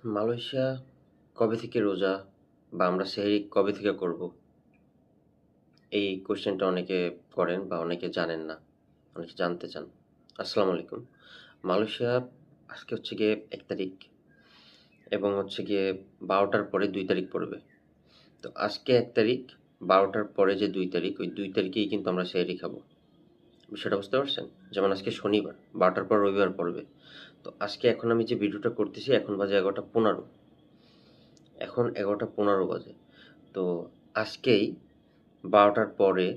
Malaysia কবে থেকে রোজা বা আমরা সেহরি কবে থেকে করব? এই কোয়েশ্চেনটা অনেকে করেন বা অনেকে জানেন না। অনেকে জানতে চান। আসসালামু আলাইকুম। মালয়েশিয়া আজকে হচ্ছে গিয়ে ১ তারিখ এবং হচ্ছে গিয়ে ১২টার পরে ২ তারিখ পড়বে। তো আজকে ১ তারিখ, ১২টার পরে যে ২ তারিখ, ওই ২ তারিখেই কিন্তু আমরা সেহরি খাবো। বিষয়টা বুঝতে পারছেন? যেমন আজকে শনিবার, ১২টার পর রবিবার পড়বে। তো আজকে এখন আমি যে ভিডিওটা করতেছি এখন বাজে ১১টা ১৫। এখন ১১টা ১৫ বাজে। তো আজকেই ১২টার পরে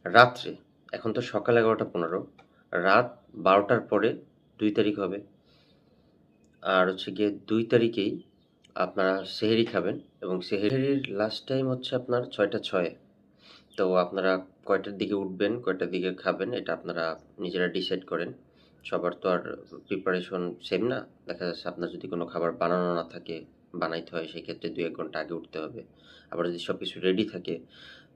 রাত্রে, এখন তো সকাল ১১টা ১৫, রাত ১২টার পরে ২ তারিখ হবে। আর হচ্ছে গিয়ে ২ তারিখেই আপনারা সেহরি খাবেন এবং সেহরির লাস্ট টাইম হচ্ছে আপনার ৬টা ৬। তো আপনারা কয়টার দিকে উঠবেন, কয়টার দিকে খাবেন এটা আপনারা নিজেরা ডিসাইড করেন। সবার তো আর প্রিপারেশন সেম না। দেখা যাচ্ছে আপনার যদি কোনো খাবার বানানো না থাকে, বানাইতে হয় সেক্ষেত্রে ২-১ ঘন্টা আগে উঠতে হবে। আবার যদি সবকিছু রেডি থাকে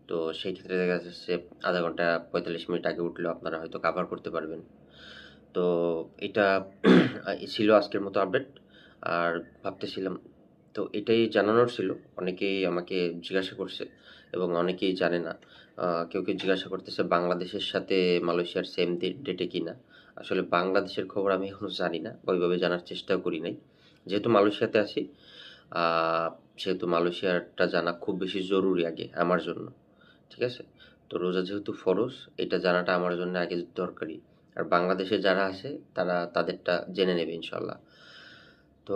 তো সেই ক্ষেত্রে দেখা যাচ্ছে ০.৫ ঘন্টা ৪৫ মিনিট আগে উঠলেও আপনারা হয়তো কাভার করতে পারবেন। তো এটা ছিল আজকের মতো আপডেট। আর ভাবতেছিলাম, তো এটাই জানানোর ছিল। অনেকেই আমাকে জিজ্ঞাসা করছে এবং অনেকেই জানে না। কেউ জিজ্ঞাসা করতেছে বাংলাদেশের সাথে মালয়েশিয়ার সেম ডেটে কিনা। আসলে বাংলাদেশের খবর আমি এখনো জানি না, ওইভাবে জানার চেষ্টাও করি নাই। যেহেতু মালয়েশিয়াতে আছি, আ সেহেতু মালয়েশিয়ারটা জানা খুব বেশি জরুরি আগে আমার জন্য। ঠিক আছে? তো রোজা যেহেতু ফরজ, এটা জানাটা আমার জন্য আগে দরকারি। আর বাংলাদেশে যারা আছে তারা তাদেরটা জেনে নেবে ইনশাআল্লাহ। তো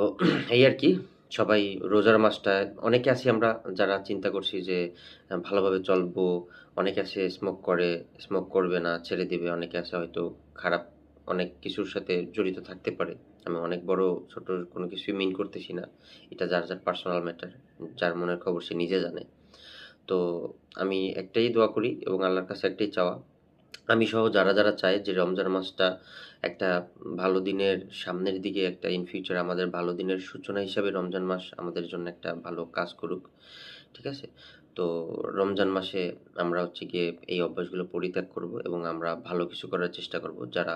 এই আরকি। সবাই রোজার মাসটায় অনেকে আছি আমরা যারা চিন্তা করছি যে ভালোভাবে চলবো। অনেকে আছে স্মোক করে, স্মোক করবে না, ছেড়ে দিবে। অনেকে আছে হয়তো খারাপ অনেক কিছুর সাথে জড়িত থাকতে পারে। আমি অনেক বড় ছোট কোনো কিছুই মিন করতেছি না। এটা যার পার্সোনাল ম্যাটার। যার মনের খবর সে নিজে জানে। তো আমি একটাই দোয়া করি এবং আল্লাহর কাছে একটাই চাওয়া, আমি সহ যারা চায় যে রমজান মাসটা একটা ভালো দিনের সামনের দিকে, একটা ইন ফিউচার আমাদের ভালো দিনের সূচনা হিসাবে রমজান মাস আমাদের জন্য একটা ভালো কাজ করুক। ঠিক আছে? তো রমজান মাসে আমরা হচ্ছে গিয়ে এই অভ্যাসগুলো পরিত্যাগ করব এবং আমরা ভালো কিছু করার চেষ্টা করব। যারা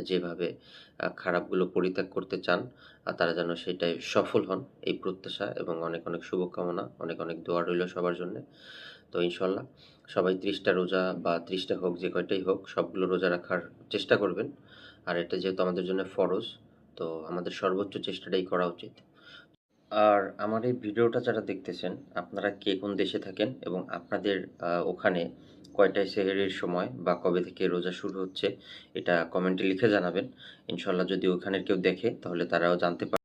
যেভাবে খারাপগুলো পরিত্যাগ করতে চান তারা যেন সেটায় সফল হন, এই প্রত্যাশা এবং অনেক শুভকামনা, অনেক দোয়া রইল সবার জন্যে। তো ইনশাল্লাহ সবাই ৩০টা রোজা বা ৩০টা হোক, যে কয়টাই হোক, সবগুলো রোজা রাখার চেষ্টা করবেন। আর এটা যেহেতু আমাদের জন্য ফরজ, তো আমাদের সর্বোচ্চ চেষ্টাটাই করা উচিত। আর আমার এই ভিডিওটা যারা দেখতেছেন, আপনারা কে কোন দেশে থাকেন এবং আপনাদের ওখানে কয়টায় সেহরির সময় বা কবে থেকে রোজা শুরু হচ্ছে, এটা কমেন্টে লিখে জানাবেন। ইনশাল্লাহ যদি ওখানের কেউ দেখে তাহলে তারাও জানতে পারবে।